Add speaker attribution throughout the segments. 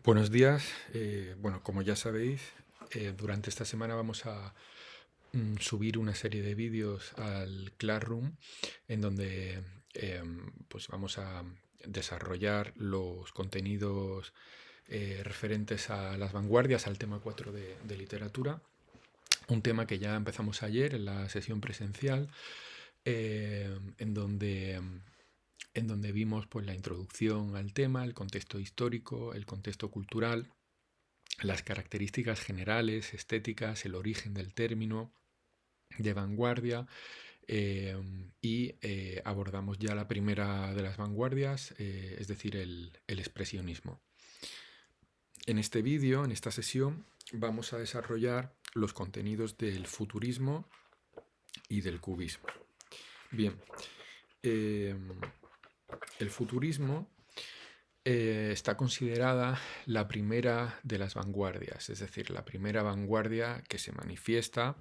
Speaker 1: Buenos días. Bueno, como ya sabéis, durante esta semana vamos a subir una serie de vídeos al Classroom en donde pues vamos a desarrollar los contenidos referentes a las vanguardias, al tema 4 de literatura, un tema que ya empezamos ayer en la sesión presencial, en donde vimos pues, la introducción al tema, el contexto histórico, el contexto cultural, las características generales, estéticas, el origen del término de vanguardia, y abordamos ya la primera de las vanguardias, es decir, el expresionismo. En este vídeo, en esta sesión, vamos a desarrollar los contenidos del futurismo y del cubismo. Bien, el futurismo está considerada la primera de las vanguardias, es decir, la primera vanguardia que se manifiesta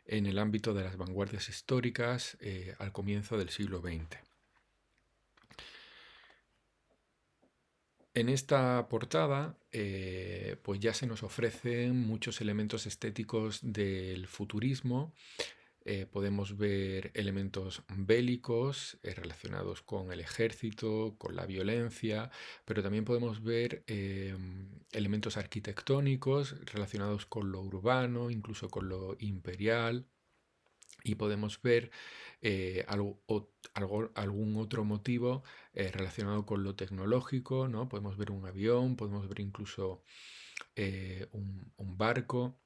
Speaker 1: en el ámbito de las vanguardias históricas al comienzo del siglo XX. En esta portada pues ya se nos ofrecen muchos elementos estéticos del futurismo. Podemos ver elementos bélicos relacionados con el ejército, con la violencia, pero también podemos ver elementos arquitectónicos relacionados con lo urbano, incluso con lo imperial, y podemos ver algún otro motivo relacionado con lo tecnológico, ¿no? Podemos ver un avión, podemos ver incluso un barco.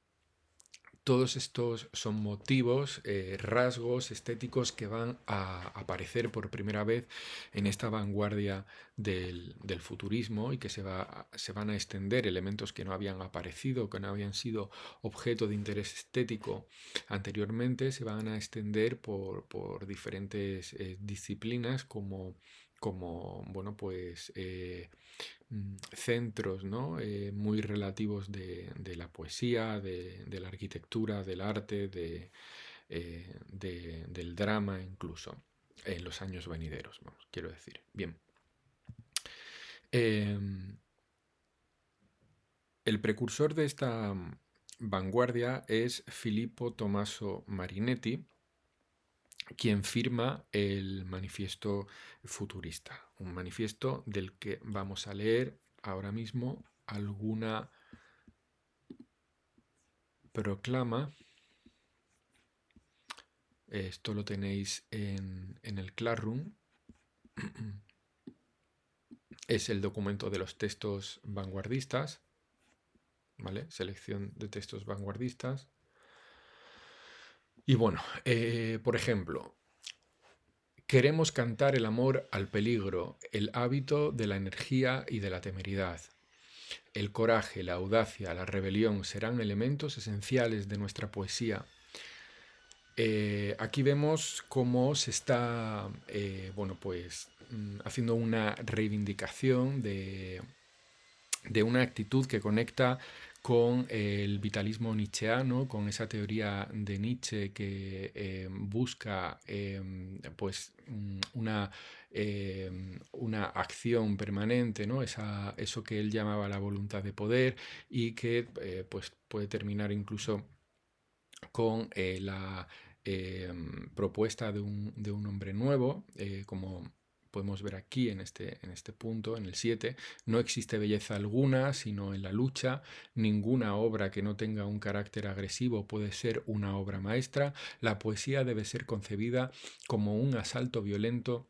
Speaker 1: Todos estos son motivos, rasgos estéticos que van a aparecer por primera vez en esta vanguardia del futurismo y que se van a extender elementos que no habían aparecido, que no habían sido objeto de interés estético anteriormente, se van a extender por diferentes disciplinas como bueno, pues centros, ¿no? Muy relativos de la poesía, de la arquitectura, del arte, del drama incluso, en los años venideros, vamos, quiero decir. Bien. El precursor de esta vanguardia es Filippo Tommaso Marinetti, quien firma el manifiesto futurista, un manifiesto del que vamos a leer ahora mismo alguna proclama. Esto lo tenéis en el Classroom. Es el documento de los textos vanguardistas, ¿vale? Selección de textos vanguardistas. Y bueno, por ejemplo, queremos cantar el amor al peligro, el hábito de la energía y de la temeridad. El coraje, la audacia, la rebelión serán elementos esenciales de nuestra poesía. Aquí vemos cómo se está bueno, pues, haciendo una reivindicación de una actitud que conecta con el vitalismo nietzscheano, con esa teoría de Nietzsche que busca pues una acción permanente, ¿no? Eso que él llamaba la voluntad de poder y que pues puede terminar incluso con la propuesta de un hombre nuevo, como podemos ver aquí en este punto, en el 7, no existe belleza alguna sino en la lucha, ninguna obra que no tenga un carácter agresivo puede ser una obra maestra, la poesía debe ser concebida como un asalto violento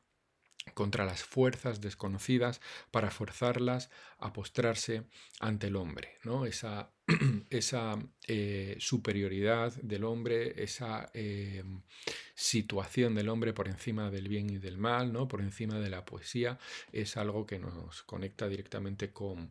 Speaker 1: contra las fuerzas desconocidas para forzarlas a postrarse ante el hombre, ¿no? Esa superioridad del hombre, esa situación del hombre por encima del bien y del mal, ¿no? Por encima de la poesía, es algo que nos conecta directamente con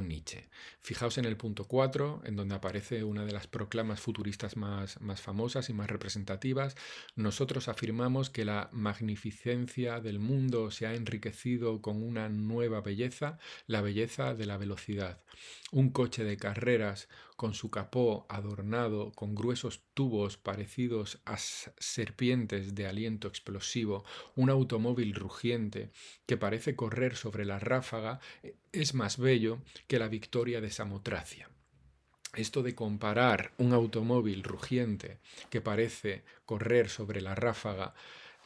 Speaker 1: Nietzsche. Fijaos en el punto 4, en donde aparece una de las proclamas futuristas más famosas y más representativas. Nosotros afirmamos que la magnificencia del mundo se ha enriquecido con una nueva belleza, la belleza de la velocidad. Un coche de carreras con su capó adornado con gruesos tubos parecidos a serpientes de aliento explosivo, un automóvil rugiente que parece correr sobre la ráfaga, es más bello que la victoria de Samotracia. Esto de comparar un automóvil rugiente que parece correr sobre la ráfaga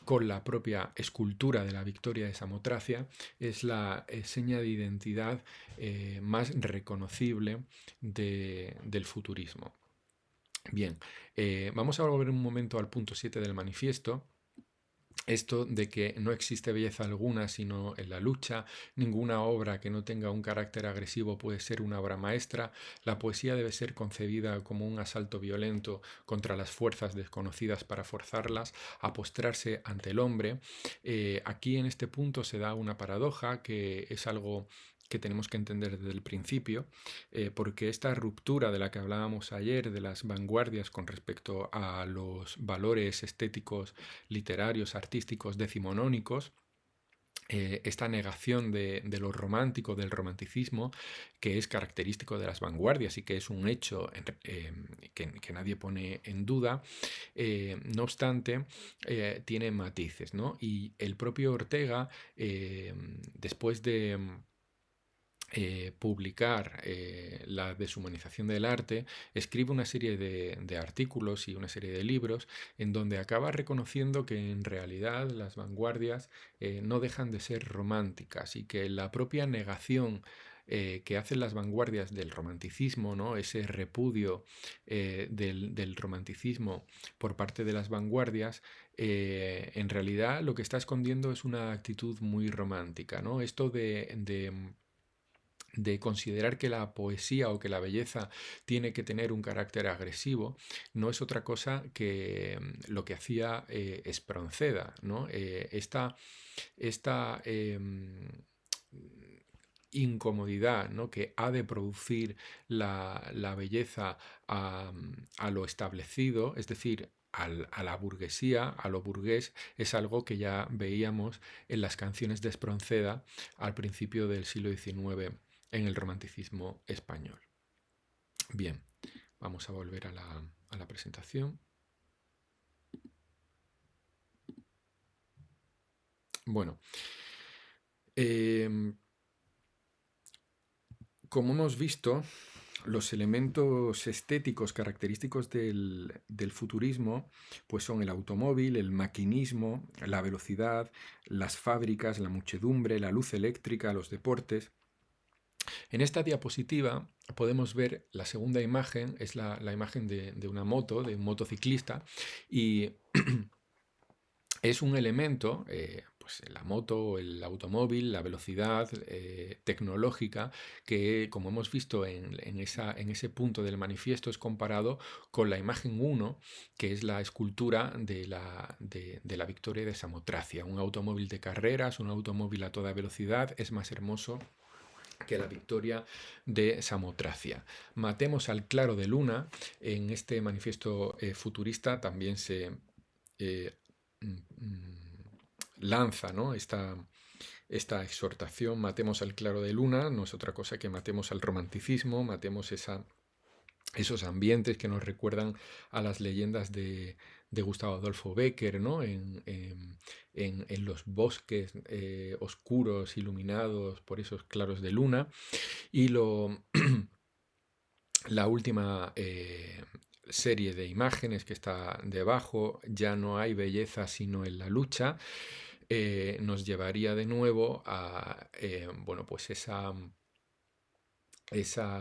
Speaker 1: con la propia escultura de la victoria de Samotracia es la seña de identidad más reconocible del futurismo. Bien, vamos a volver un momento al punto 7 del manifiesto. Esto de que no existe belleza alguna sino en la lucha, ninguna obra que no tenga un carácter agresivo puede ser una obra maestra, la poesía debe ser concebida como un asalto violento contra las fuerzas desconocidas para forzarlas a postrarse ante el hombre. Aquí en este punto se da una paradoja que es algo que tenemos que entender desde el principio, porque esta ruptura de la que hablábamos ayer, de las vanguardias con respecto a los valores estéticos, literarios, artísticos, decimonónicos, esta negación de lo romántico, del romanticismo, que es característico de las vanguardias y que es un hecho que nadie pone en duda, no obstante, tiene matices, ¿no? Y el propio Ortega, después de publicar la deshumanización del arte, escribe una serie de artículos y una serie de libros en donde acaba reconociendo que en realidad las vanguardias no dejan de ser románticas y que la propia negación que hacen las vanguardias del romanticismo, ¿no? Ese repudio del romanticismo por parte de las vanguardias, en realidad lo que está escondiendo es una actitud muy romántica, ¿no? Esto de considerar que la poesía o que la belleza tiene que tener un carácter agresivo, no es otra cosa que lo que hacía Espronceda, ¿no? Esta incomodidad, ¿no? que ha de producir la belleza a lo establecido, es decir, a la burguesía, a lo burgués, es algo que ya veíamos en las canciones de Espronceda al principio del siglo XIX en el romanticismo español. Bien, vamos a volver a la presentación. Bueno, como hemos visto, los elementos estéticos característicos del futurismo pues son el automóvil, el maquinismo, la velocidad, las fábricas, la muchedumbre, la luz eléctrica, los deportes. En esta diapositiva podemos ver la segunda imagen, es la imagen de una moto, de un motociclista, y es un elemento, pues la moto, el automóvil, la velocidad tecnológica, que como hemos visto en ese punto del manifiesto es comparado con la imagen 1, que es la escultura de la victoria de Samotracia. Un automóvil de carreras, un automóvil a toda velocidad, es más hermoso que la victoria de Samotracia. Matemos al claro de luna. En este manifiesto futurista también se lanza, ¿no? esta exhortación: matemos al claro de luna. No es otra cosa que matemos al romanticismo, matemos esos ambientes que nos recuerdan a las leyendas de Gustavo Adolfo Bécquer, ¿no? En los bosques oscuros, iluminados por esos claros de luna. Y la última serie de imágenes que está debajo, ya no hay belleza sino en la lucha, nos llevaría de nuevo a bueno, pues esa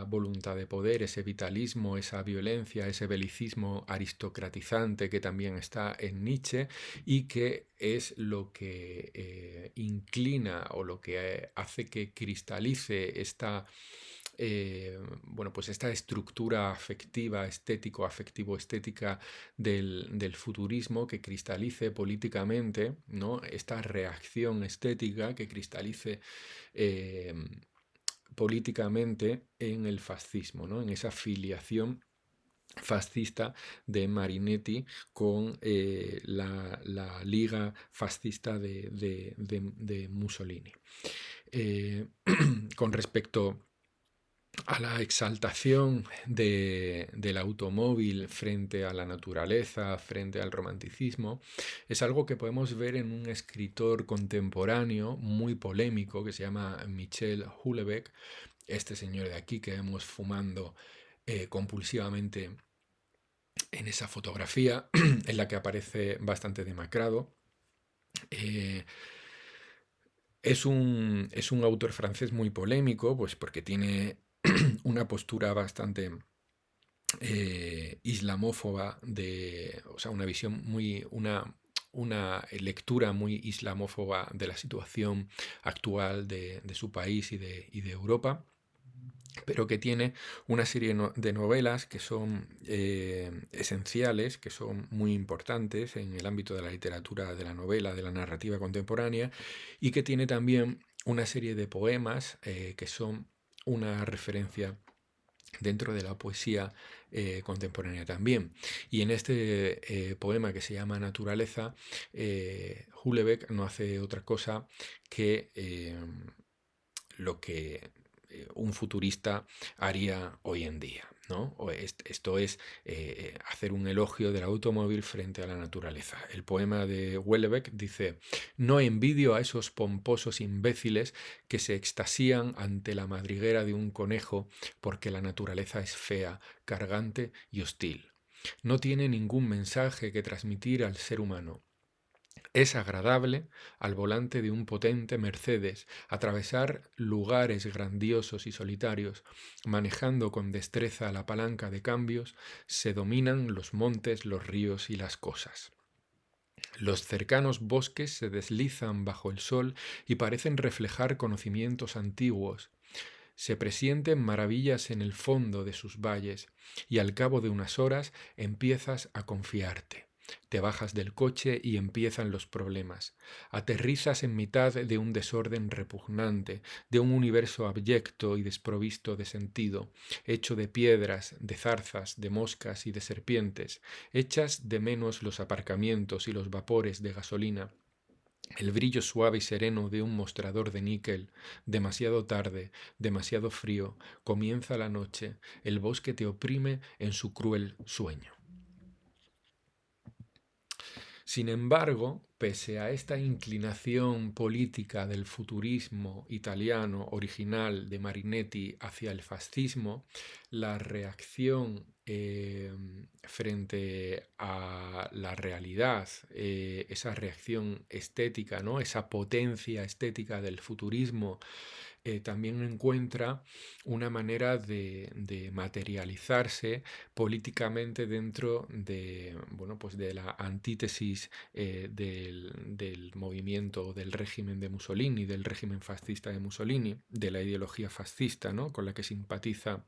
Speaker 1: voluntad de poder, ese vitalismo, esa violencia, ese belicismo aristocratizante que también está en Nietzsche y que es lo que inclina o lo que hace que cristalice bueno, pues esta estructura afectiva, afectivo-estética del futurismo, que cristalice políticamente, ¿no? Esta reacción estética que cristalice políticamente en el fascismo, ¿no? En esa filiación fascista de Marinetti con la liga fascista de Mussolini. Con respecto a la exaltación del automóvil frente a la naturaleza, frente al romanticismo, es algo que podemos ver en un escritor contemporáneo muy polémico que se llama Michel Houellebecq, este señor de aquí que vemos fumando compulsivamente en esa fotografía en la que aparece bastante demacrado. Eh, es un autor francés muy polémico, pues porque tiene una postura bastante islamófoba, o sea, una visión una lectura muy islamófoba de la situación actual de su país y de Europa, pero que tiene una serie de novelas que son esenciales, que son muy importantes en el ámbito de la literatura, de la novela, de la narrativa contemporánea, y que tiene también una serie de poemas que son una referencia dentro de la poesía contemporánea también. Y en este poema que se llama Naturaleza, Houellebecq no hace otra cosa que lo que un futurista haría hoy en día, ¿no? Esto es hacer un elogio del automóvil frente a la naturaleza. El poema de Houellebecq dice: no envidio a esos pomposos imbéciles que se extasían ante la madriguera de un conejo porque la naturaleza es fea, cargante y hostil. No tiene ningún mensaje que transmitir al ser humano. Es agradable, al volante de un potente Mercedes, atravesar lugares grandiosos y solitarios, manejando con destreza la palanca de cambios, se dominan los montes, los ríos y las cosas. Los cercanos bosques se deslizan bajo el sol y parecen reflejar conocimientos antiguos. Se presienten maravillas en el fondo de sus valles, y al cabo de unas horas empiezas a confiarte. Te bajas del coche y empiezan los problemas. Aterrizas en mitad de un desorden repugnante, de un universo abyecto y desprovisto de sentido, hecho de piedras, de zarzas, de moscas y de serpientes. Echas de menos los aparcamientos y los vapores de gasolina, el brillo suave y sereno de un mostrador de níquel. Demasiado tarde, demasiado frío, comienza la noche, el bosque te oprime en su cruel sueño. Sin embargo, pese a esta inclinación política del futurismo italiano original de Marinetti hacia el fascismo, la reacción frente a la realidad, esa reacción estética, ¿no? Esa potencia estética del futurismo, también encuentra una manera de materializarse políticamente dentro de, bueno, pues de la antítesis del movimiento del régimen de Mussolini, del régimen fascista de Mussolini, de la ideología fascista, ¿no? Con la que simpatiza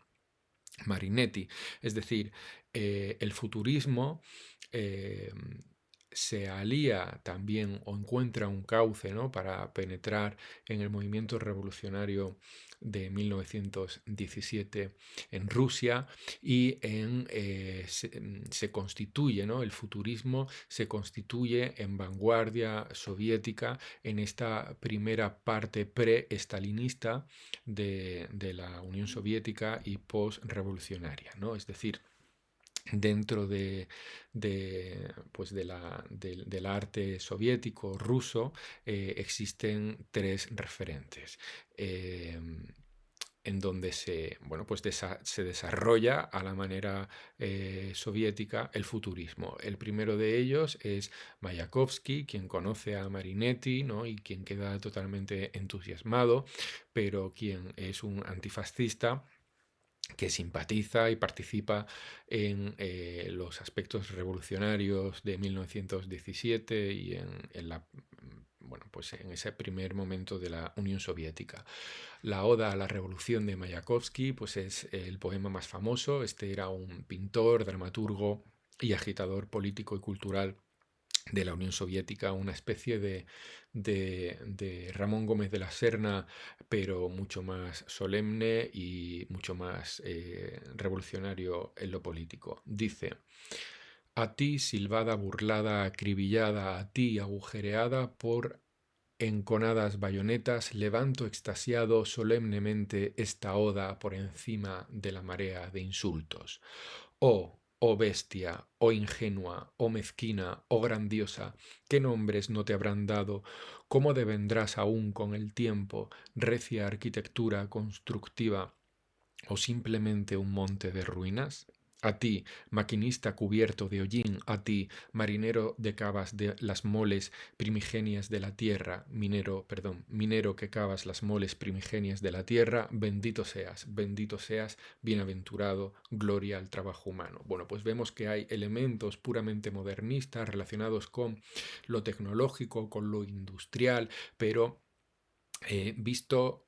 Speaker 1: Marinetti. Es decir, el futurismo eh, se alía también o encuentra un cauce, ¿no? Para penetrar en el movimiento revolucionario de 1917 en Rusia, y se constituye, ¿no? El futurismo se constituye en vanguardia soviética en esta primera parte pre-estalinista de la Unión Soviética y post-revolucionaria, ¿no? Es decir, dentro pues del arte soviético ruso existen tres referentes. En donde bueno, pues se desarrolla a la manera soviética el futurismo. El primero de ellos es Mayakovsky, quien conoce a Marinetti, ¿no? Y quien queda totalmente entusiasmado, pero quien es un antifascista que simpatiza y participa en los aspectos revolucionarios de 1917 y bueno, pues en ese primer momento de la Unión Soviética. La Oda a la Revolución de Mayakovsky pues es el poema más famoso. Este era un pintor, dramaturgo y agitador político y cultural de la Unión Soviética, una especie de Ramón Gómez de la Serna, pero mucho más solemne y mucho más revolucionario en lo político. Dice: a ti, silbada, burlada, acribillada, a ti, agujereada por enconadas bayonetas, levanto extasiado solemnemente esta oda por encima de la marea de insultos. Oh bestia, oh ingenua, oh mezquina, oh grandiosa, ¿qué nombres no te habrán dado? ¿Cómo devendrás aún con el tiempo, recia arquitectura constructiva o simplemente un monte de ruinas? A ti, maquinista cubierto de hollín, a ti, marinero de cavas de las moles primigenias de la tierra, minero que cavas las moles primigenias de la tierra, bendito seas, bienaventurado, gloria al trabajo humano. Bueno, pues vemos que hay elementos puramente modernistas relacionados con lo tecnológico, con lo industrial, pero visto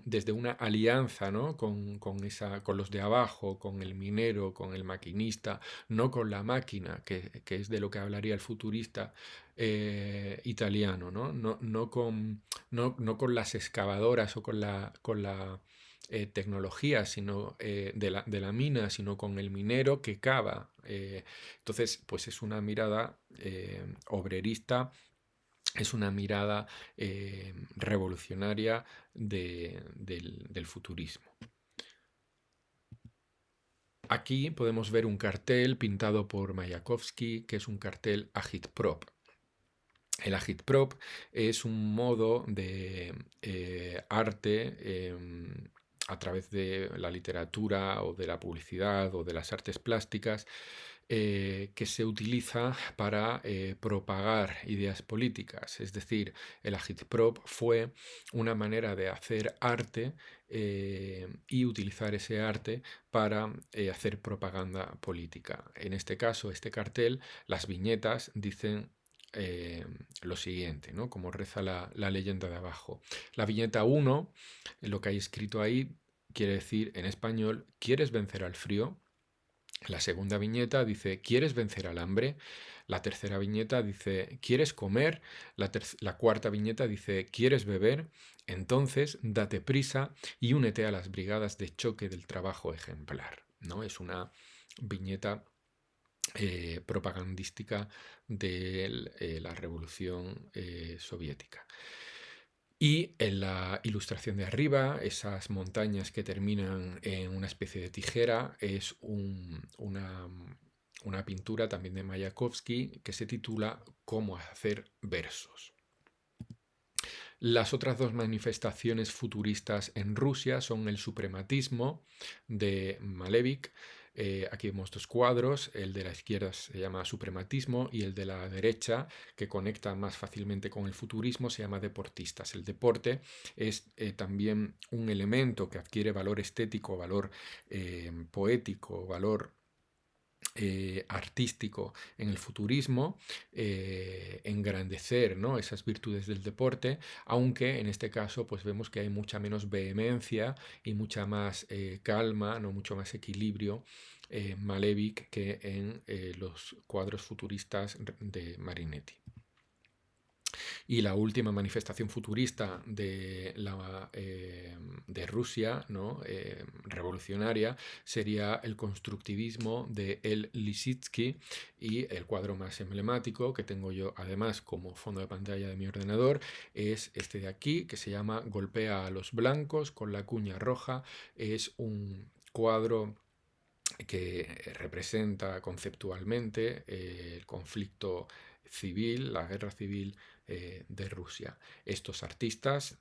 Speaker 1: desde una alianza, ¿no? con los de abajo, con el minero, con el maquinista, no con la máquina, que es de lo que hablaría el futurista italiano, ¿no? No con las excavadoras o con la tecnología sino, de la mina, sino con el minero que cava. Entonces, pues es una mirada obrerista, es una mirada revolucionaria del futurismo. Aquí podemos ver un cartel pintado por Mayakovsky, que es un cartel agitprop. El agitprop es un modo de arte a través de la literatura o de la publicidad o de las artes plásticas que se utiliza para propagar ideas políticas. Es decir, el agitprop fue una manera de hacer arte y utilizar ese arte para hacer propaganda política. En este caso, este cartel, las viñetas dicen lo siguiente, ¿no? Como reza la leyenda de abajo. La viñeta 1, lo que hay escrito ahí, quiere decir en español: ¿quieres vencer al frío? La segunda viñeta dice: ¿quieres vencer al hambre? La tercera viñeta dice: ¿quieres comer? La cuarta viñeta dice: ¿quieres beber? Entonces date prisa y únete a las brigadas de choque del trabajo ejemplar, ¿no? Es una viñeta propagandística de la revolución soviética. Y en la ilustración de arriba, esas montañas que terminan en una especie de tijera, es una pintura también de Mayakovsky que se titula Cómo hacer versos. Las otras dos manifestaciones futuristas en Rusia son el suprematismo de Malevich. Aquí vemos dos cuadros: el de la izquierda se llama Suprematismo y el de la derecha, que conecta más fácilmente con el futurismo, se llama Deportistas. El deporte es también un elemento que adquiere valor estético, valor poético, valor artístico en el futurismo, engrandecer, ¿no?, esas virtudes del deporte, aunque en este caso pues vemos que hay mucha menos vehemencia y mucha más calma, ¿no?, mucho más equilibrio Malevich que en los cuadros futuristas de Marinetti. Y la última manifestación futurista de Rusia, ¿no?, revolucionaria, sería el constructivismo de El Lissitzky, y el cuadro más emblemático que tengo yo además como fondo de pantalla de mi ordenador es este de aquí, que se llama Golpea a los blancos con la cuña roja. Es un cuadro que representa conceptualmente el conflicto civil, la guerra civil de Rusia. Estos artistas,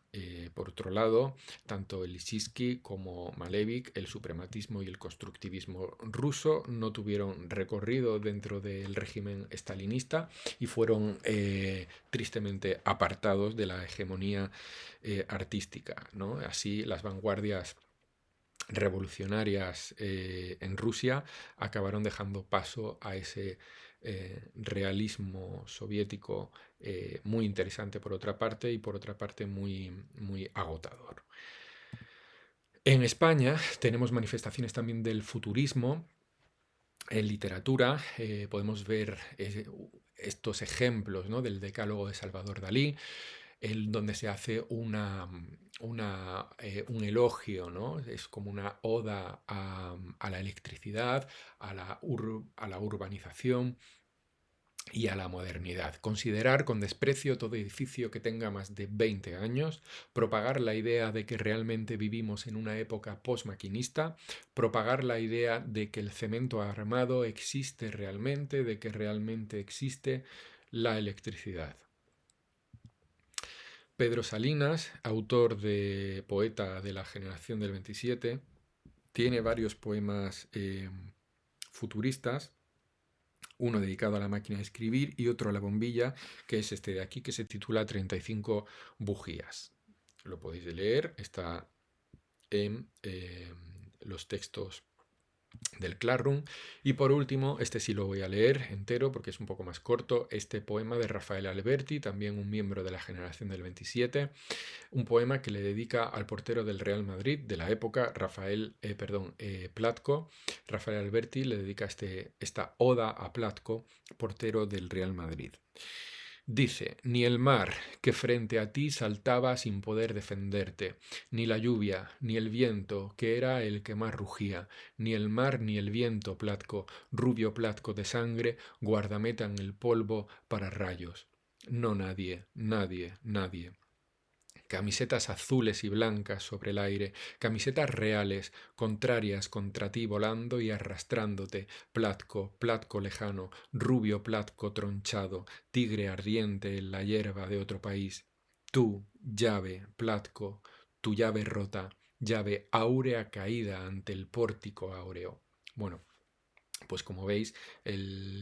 Speaker 1: por otro lado, tanto el Lissitzky como Malevich, el suprematismo y el constructivismo ruso, no tuvieron recorrido dentro del régimen stalinista y fueron tristemente apartados de la hegemonía artística, ¿no? Así, las vanguardias revolucionarias en Rusia acabaron dejando paso a ese realismo soviético muy interesante por otra parte, y por otra parte muy, muy agotador. En España tenemos manifestaciones también del futurismo. En literatura podemos ver estos ejemplos, ¿no?, del Decálogo de Salvador Dalí, donde se hace un elogio, ¿no? Es como una oda a la electricidad, a la urbanización, y a la modernidad. Considerar con desprecio todo edificio que tenga más de 20 años, propagar la idea de que realmente vivimos en una época postmaquinista, propagar la idea de que el cemento armado existe realmente, de que realmente existe la electricidad. Pedro Salinas, autor de Poeta de la Generación del 27, tiene varios poemas futuristas, uno dedicado a la máquina de escribir y otro a la bombilla, que es este de aquí, que se titula 35 bujías. Lo podéis leer, está en los textos del Classroom. Y por último, este sí lo voy a leer entero porque es un poco más corto, este poema de Rafael Alberti, también un miembro de la generación del 27, un poema que le dedica al portero del Real Madrid de la época, Platko. Rafael Alberti le dedica esta oda a Platko, portero del Real Madrid. Dice, ni el mar que frente a ti saltaba sin poder defenderte, ni la lluvia, ni el viento, que era el que más rugía, ni el mar ni el viento, Platko, rubio Platko de sangre, guardameta en el polvo para rayos. No nadie, nadie, nadie. Camisetas azules y blancas sobre el aire, camisetas reales, contrarias contra ti volando y arrastrándote, Platko, Platko lejano, rubio Platko tronchado, tigre ardiente en la hierba de otro país. Tú, llave, Platko, tu llave rota, llave áurea caída ante el pórtico áureo. Bueno, pues como veis,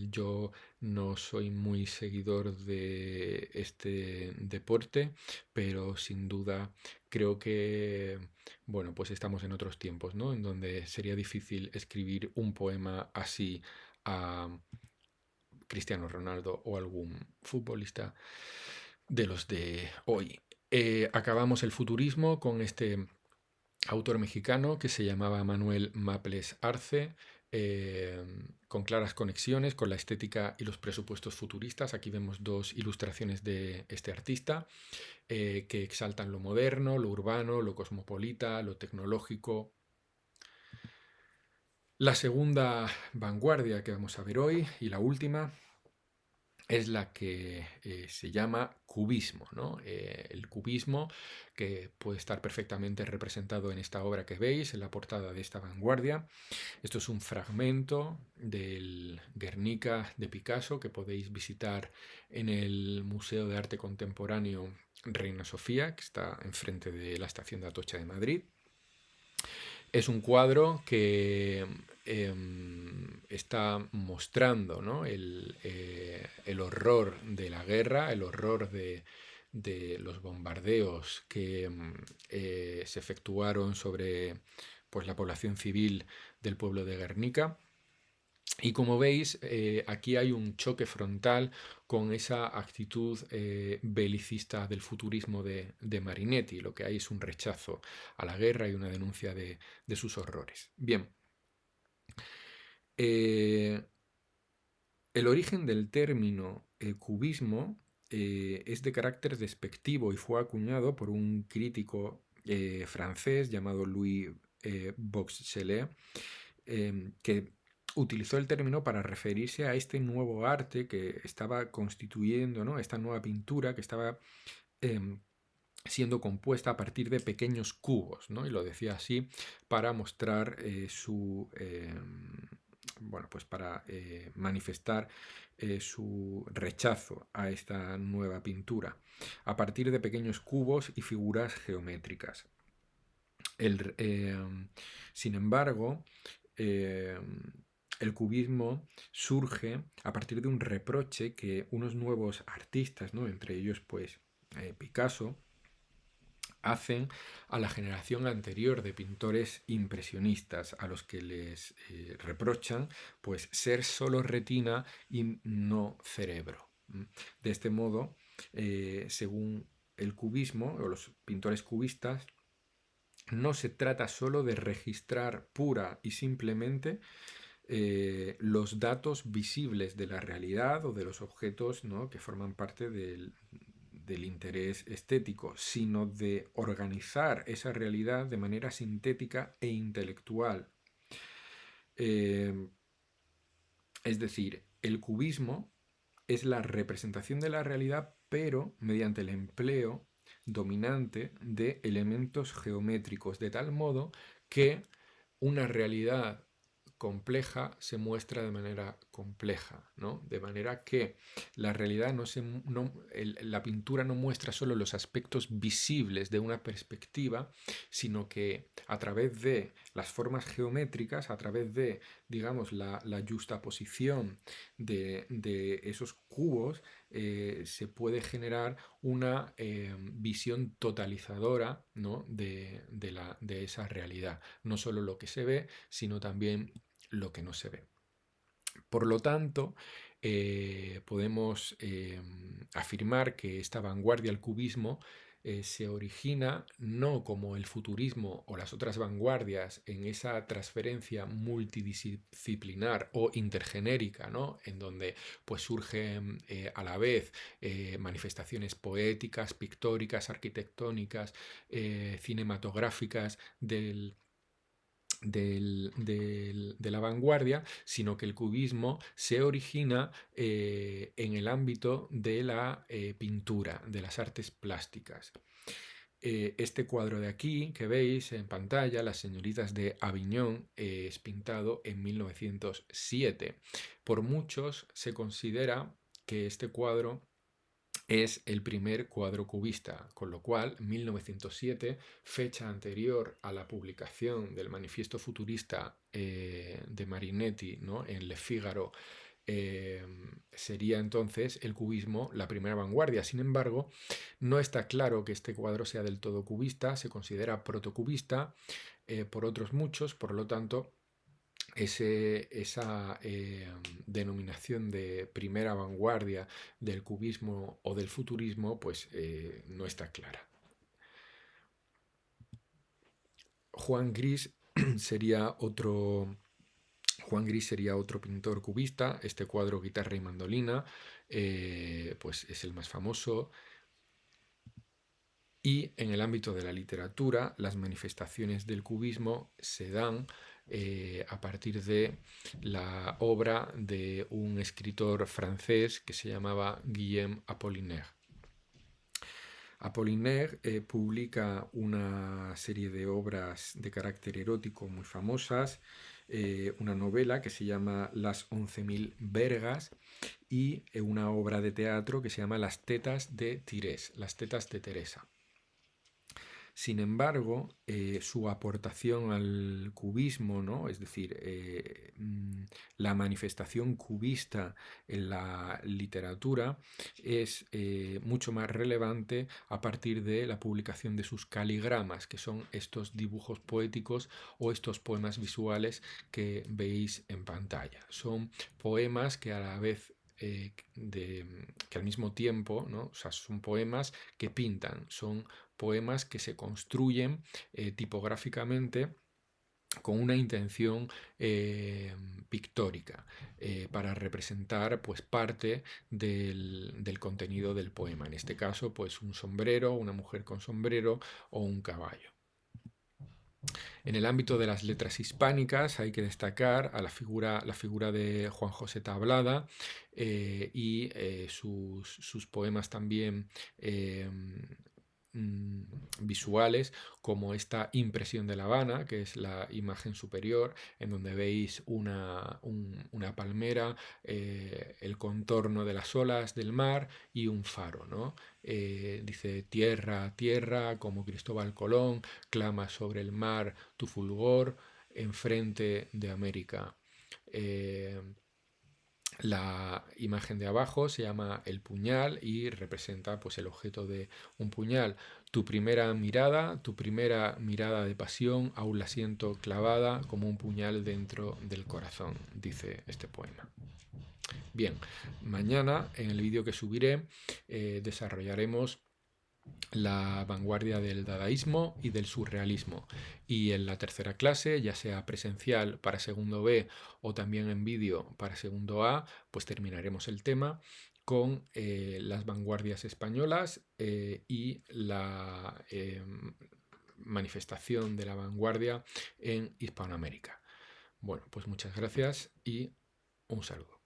Speaker 1: yo no soy muy seguidor de este deporte, pero sin duda creo que, bueno, pues estamos en otros tiempos, ¿no? En donde sería difícil escribir un poema así a Cristiano Ronaldo o algún futbolista de los de hoy. Acabamos el futurismo con este autor mexicano que se llamaba Manuel Maples Arce, eh, con claras conexiones con la estética y los presupuestos futuristas. Aquí vemos dos ilustraciones de este artista que exaltan lo moderno, lo urbano, lo cosmopolita, lo tecnológico. La segunda vanguardia que vamos a ver hoy y la última es la que se llama cubismo, ¿no? El cubismo que puede estar perfectamente representado en esta obra que veis, en la portada de esta vanguardia. Esto es un fragmento del Guernica de Picasso que podéis visitar en el Museo de Arte Contemporáneo Reina Sofía, que está enfrente de la estación de Atocha de Madrid. Es un cuadro que está mostrando, ¿no? el horror de la guerra, el horror de los bombardeos que se efectuaron sobre pues, la población civil del pueblo de Guernica. Y como veis, aquí hay un choque frontal con esa actitud belicista del futurismo de Marinetti. Lo que hay es un rechazo a la guerra y una denuncia de sus horrores. Bien. El origen del término cubismo es de carácter despectivo y fue acuñado por un crítico francés llamado Louis Boxselet, que utilizó el término para referirse a este nuevo arte que estaba constituyendo, ¿no? Esta nueva pintura que estaba siendo compuesta a partir de pequeños cubos, ¿no? Y lo decía así para mostrar bueno, pues para manifestar su rechazo a esta nueva pintura, a partir de pequeños cubos y figuras geométricas. Sin embargo, el cubismo surge a partir de un reproche que unos nuevos artistas, ¿no? Entre ellos pues Picasso, hacen a la generación anterior de pintores impresionistas a los que les reprochan pues ser solo retina y no cerebro. De este modo, según el cubismo o los pintores cubistas, no se trata solo de registrar pura y simplemente los datos visibles de la realidad o de los objetos, ¿no? que forman parte del interés estético, sino de organizar esa realidad de manera sintética e intelectual. Es decir, el cubismo es la representación de la realidad, pero mediante el empleo dominante de elementos geométricos, de tal modo que una realidad compleja se muestra de manera compleja, ¿no? De manera que la realidad la pintura no muestra solo los aspectos visibles de una perspectiva, sino que a través de las formas geométricas, a través de, digamos, la justaposición de esos cubos, se puede generar una visión totalizadora, ¿no? de esa realidad. No solo lo que se ve, sino también lo que no se ve. Por lo tanto, podemos afirmar que esta vanguardia al cubismo se origina no como el futurismo o las otras vanguardias en esa transferencia multidisciplinar o intergenérica, ¿no? En donde pues surgen a la vez manifestaciones poéticas, pictóricas, arquitectónicas, cinematográficas de la vanguardia, sino que el cubismo se origina en el ámbito de la pintura, de las artes plásticas. Este cuadro de aquí que veis en pantalla, Las señoritas de Aviñón, es pintado en 1907. Por muchos se considera que este cuadro es el primer cuadro cubista, con lo cual 1907, fecha anterior a la publicación del manifiesto futurista de Marinetti, ¿no? en Le Figaro, sería entonces el cubismo la primera vanguardia. Sin embargo, no está claro que este cuadro sea del todo cubista, se considera protocubista por otros muchos, por lo tanto, esa denominación de primera vanguardia del cubismo o del futurismo pues no está clara. Juan Gris sería otro pintor cubista. Este cuadro Guitarra y mandolina pues es el más famoso. Y en el ámbito de la literatura, las manifestaciones del cubismo se dan a partir de la obra de un escritor francés que se llamaba Guillaume Apollinaire. Apollinaire publica una serie de obras de carácter erótico muy famosas, una novela que se llama Las 11.000 vergas y una obra de teatro que se llama Las tetas de Tirés, Las tetas de Teresa. Sin embargo, su aportación al cubismo, ¿no? Es decir, la manifestación cubista en la literatura es mucho más relevante a partir de la publicación de sus caligramas, que son estos dibujos poéticos o estos poemas visuales que veis en pantalla. Son poemas que a la vez que al mismo tiempo, ¿no? O sea, son poemas que pintan, son poemas que se construyen tipográficamente con una intención pictórica para representar pues parte del contenido del poema. En este caso, pues un sombrero, una mujer con sombrero o un caballo. En el ámbito de las letras hispánicas hay que destacar a la figura de Juan José Tablada y sus poemas también visuales, como esta impresión de La Habana, que es la imagen superior, en donde veis una palmera, el contorno de las olas del mar y un faro, ¿no? Dice: tierra, tierra, como Cristóbal Colón, clama sobre el mar tu fulgor, enfrente de América. La imagen de abajo se llama el puñal y representa pues el objeto de un puñal. Tu primera mirada de pasión, aún la siento clavada como un puñal dentro del corazón, dice este poema. Bien, mañana en el vídeo que subiré desarrollaremos la vanguardia del dadaísmo y del surrealismo, y en la tercera clase, ya sea presencial para segundo B o también en vídeo para segundo A, pues terminaremos el tema con las vanguardias españolas y la manifestación de la vanguardia en Hispanoamérica. Bueno, pues muchas gracias y un saludo.